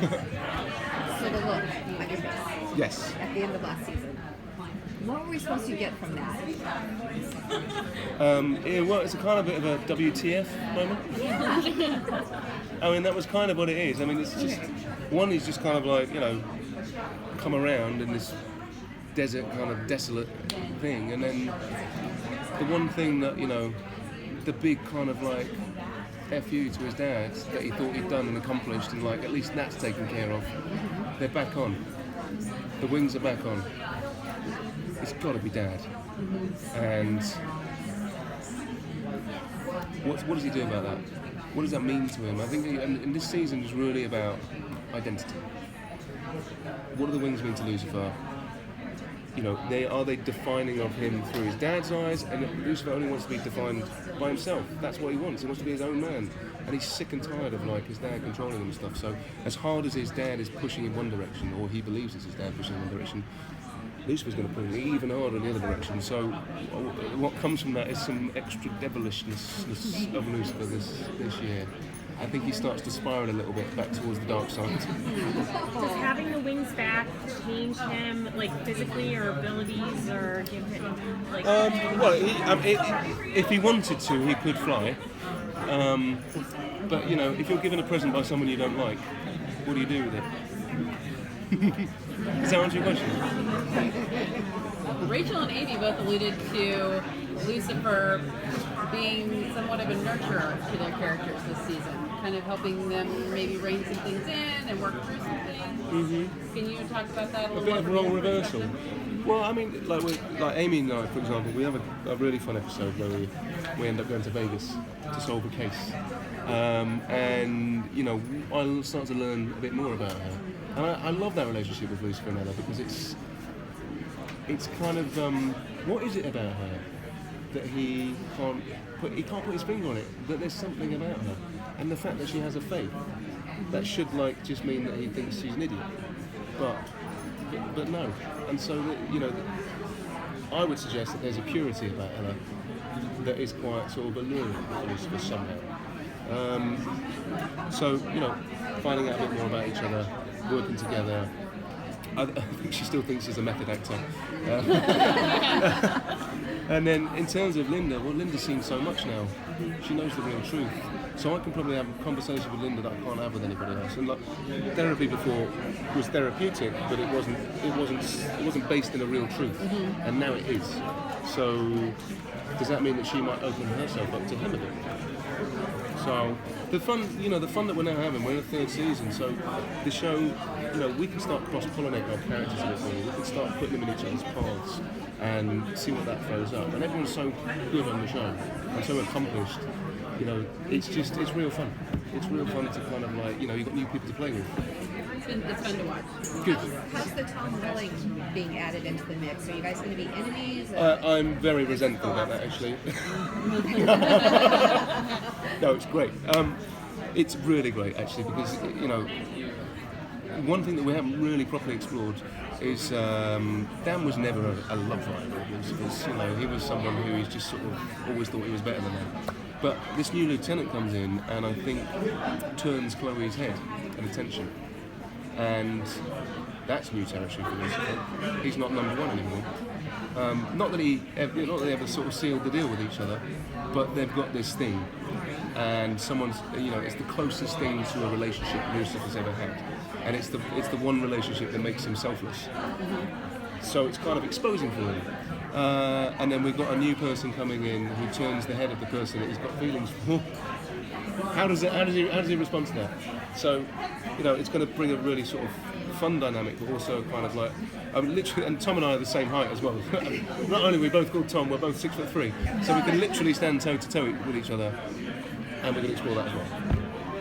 So the look on your face. Yes. At the end of last season. What were we supposed to get from that? Well, it's a kind of bit of a WTF moment. I mean, that was kind of what it is. I mean, it's just one is just kind of like, come around in this desert kind of desolate thing, and then the one thing that the big kind of like FU to his dad that he thought he'd done and accomplished, and like at least that's taken care of. They're back on. The wings are back on. It's got to be Dad. And what does he do about that? What does that mean to him? I think and this season is really about identity. What do the wings mean to Lucifer? Are they defining of him through his dad's eyes? And Lucifer only wants to be defined by himself. That's what he wants. He wants to be his own man. And he's sick and tired of like his dad controlling him and stuff. So as hard as his dad is pushing in one direction, or he believes it's his dad pushing in one direction, Lucifer's going to push even harder in the other direction. So what comes from that is some extra devilishness of Lucifer this year. I think he starts to spiral a little bit back towards the dark side. Does having the wings back change him, like physically or abilities, or give him like? If he wanted to, he could fly. But if you're given a present by someone you don't like, what do you do with it? Does that answer your question? Rachel and Amy both alluded to Lucifer being somewhat of a nurturer to their characters this season, kind of helping them maybe rein some things in and work through some things. Mm-hmm. Can you talk about that a little bit? A bit of role reversal. Well, I mean, like Amy and I, for example, we have a really fun episode where we end up going to Vegas to solve a case. And I'll start to learn a bit more about her. And I love that relationship with Lucifer and Ella because it's kind of what is it about her that he can't put his finger on it, that there's something about her, and the fact that she has a faith that should just mean that he thinks she's an idiot, but no. And so I would suggest that there's a purity about Ella that is quite sort of alluring to Lucifer somehow. So finding out a bit more about each other, working together. I think she still thinks she's a method actor. And then in terms of Linda, Linda's seen so much now. She knows the real truth. So I can probably have a conversation with Linda that I can't have with anybody else. And therapy before was therapeutic, but it wasn't based in a real truth. Mm-hmm. And now it is. So does that mean that she might open herself up to him a bit? So the fun that we're now having, we're in the third season, so the show, we can start cross-pollinating our characters a bit more. We can start putting them in each other's paths and see what that throws up. And everyone's so good on the show and so accomplished. It's real fun. It's real fun to kind of you've got new people to play with. It's fun to watch. Good. How's the Tom Wellington being added into the mix? Are you guys going to be enemies? I'm very resentful about that, actually. No, it's great. It's really great, actually, because, one thing that we haven't really properly explored is Dan was never a love rival of Lucifer's. He was someone who he's just sort of always thought he was better than them. But this new lieutenant comes in and I think turns Chloe's head and attention. And that's new territory for Lucifer. He's not number one anymore. Not that they ever sort of sealed the deal with each other, but they've got this thing. And someone's, it's the closest thing to a relationship Lucifer's ever had. And it's the one relationship that makes him selfless. So it's kind of exposing for him. And then we've got a new person coming in who turns the head of the person that he's got feelings for. How does he respond to that? So, it's going to bring a really sort of fun dynamic, but also kind of literally, and Tom and I are the same height as well. Not only are we both called Tom, we're both 6'3", so we can literally stand toe to toe with each other, and we're going to explore that as well.